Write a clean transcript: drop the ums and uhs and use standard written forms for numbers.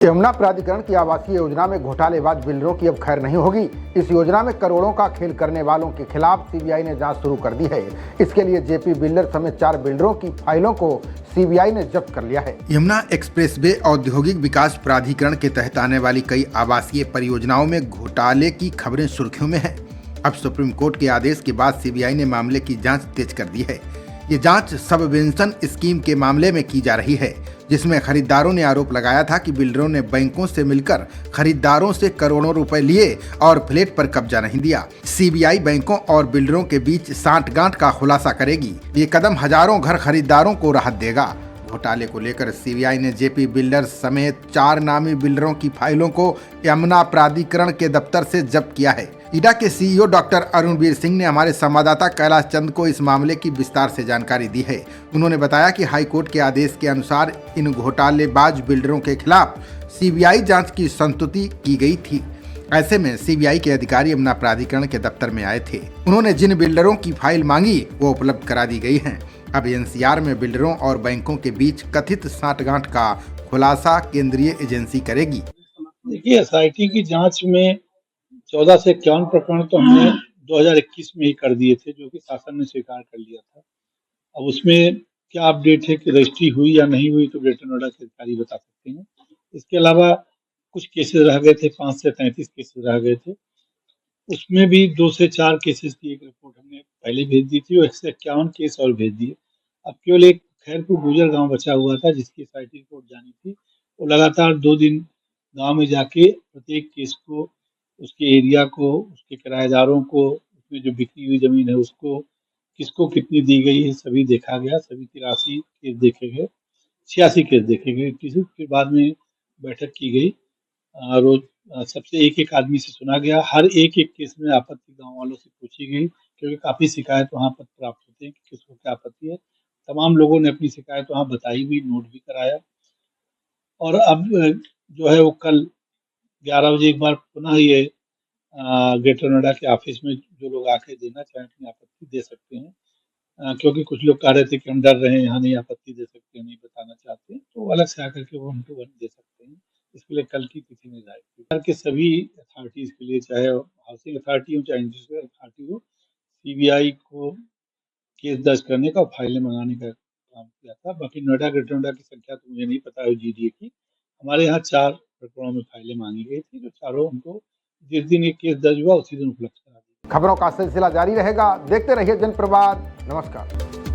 यमुना प्राधिकरण की आवासीय योजना में घोटालेबाज बिल्डरों की अब खैर नहीं होगी। इस योजना में करोड़ों का खेल करने वालों के खिलाफ सीबीआई ने जांच शुरू कर दी है। इसके लिए जेपी बिल्डर समेत 4 बिल्डरों की फाइलों को सीबीआई ने जब्त कर लिया है। यमुना एक्सप्रेसवे औद्योगिक विकास प्राधिकरण के तहत आने वाली कई आवासीय परियोजनाओं में घोटाले की खबरें सुर्खियों में है। अब सुप्रीम कोर्ट के आदेश के बाद सीबीआई ने मामले की जाँच तेज कर दी है। ये जांच सबवेंशन स्कीम के मामले में की जा रही है, जिसमें खरीदारों ने आरोप लगाया था कि बिल्डरों ने बैंकों से मिलकर खरीदारों से करोड़ों रुपए लिए और फ्लैट पर कब्जा नहीं दिया। सीबीआई बैंकों और बिल्डरों के बीच सांठगांठ का खुलासा करेगी। ये कदम हजारों घर खरीदारों को राहत देगा। घोटाले को लेकर सीबीआई ने जेपी बिल्डर्स समेत 4 नामी बिल्डरों की फाइलों को यमुना प्राधिकरण के दफ्तर से जब्त किया है। ईडा के सीईओ डॉक्टर अरुणवीर सिंह ने हमारे संवाददाता कैलाश चंद को इस मामले की विस्तार से जानकारी दी है। उन्होंने बताया कि हाईकोर्ट के आदेश के अनुसार इन घोटालेबाज बिल्डरों के खिलाफ सीबीआई जांच की संस्तुति की गई थी। ऐसे में सीबीआई के अधिकारी यमुना प्राधिकरण के दफ्तर में आए थे। उन्होंने जिन बिल्डरों की फाइल मांगी वो उपलब्ध करा दी गई है। अब एनसीआर में बिल्डरों और बैंकों के बीच कथित सांठगांठ का खुलासा केंद्रीय एजेंसी करेगी। देखिए, एसआईटी की जांच में 14 से 51 प्रकरण तो हमने 2021 में ही कर दिए थे, जो कि शासन ने स्वीकार कर लिया था। अब उसमें क्या अपडेट है कि रजिस्ट्री हुई या नहीं हुई, तो ग्रेटर नोएडा के अधिकारी बता सकते हैं। इसके अलावा कुछ केसेस रह गए थे, 5 से 33 केसेस रह गए थे। उसमें भी 2 से 4 केसेस की एक रिपोर्ट हमने पहले भेज दी थी और 151 केस और भेज दिए। अब केवल एक खैरपुर गुजर गांव बचा हुआ था, जिसकी एसआईटी रिपोर्ट जानी थी। वो लगातार 2 दिन गांव में जाके प्रत्येक केस को, उसके एरिया को, उसके किराएदारों को, उसमें जो बिकी हुई जमीन है उसको, किसको कितनी दी गई है, सभी देखा गया। सभी 83 केस देखे गए, 86 केस देखे गए। किसी के बाद में बैठक की गई। रोज सबसे एक आदमी से सुना गया। हर एक केस में आपत्ति गांव वालों से पूछी गई, क्योंकि काफी शिकायत वहां पर प्राप्त होते हैं कि किसको क्या आपत्ति है। तमाम लोगों ने अपनी शिकायत वहां बताई भी, नोट भी कराया। और अब जो है वो कल 11 बजे एक बार पुनः ये ग्रेटर नोएडा के ऑफिस में जो लोग आके देना चाहें अपनी आपत्ति दे सकते हैं। क्योंकि कुछ लोग कह रहे थे कि हम डर रहे हैं, यहाँ नहीं आपत्ति दे सकते हैं, नहीं बताना चाहते हैं, तो अलग से आकर के वो 1 to 1 दे सकते हैं। इसके लिए कल की तिथि निर्धारित की। बिहार के सभी अथॉरिटीज के लिए, चाहे हाउसिंग अथॉरिटी हो चाहे इंडस्ट्रियल अथॉरिटी हो, सीबीआई को केस दर्ज करने का और फाइलें मंगाने का काम किया था। बाकी नोएडा, ग्रेटर नोएडा की संख्या तो मुझे नहीं पता है जीडीए की। हमारे यहाँ 4 प्रकरणों में फाइलें मांगी गई थी, जो चारों हमको जिस दिन ये केस दर्ज हुआ उसी दिन उपलब्ध करा दी। खबरों का सिलसिला जारी रहेगा। देखते रहिए जनप्रवाद। नमस्कार।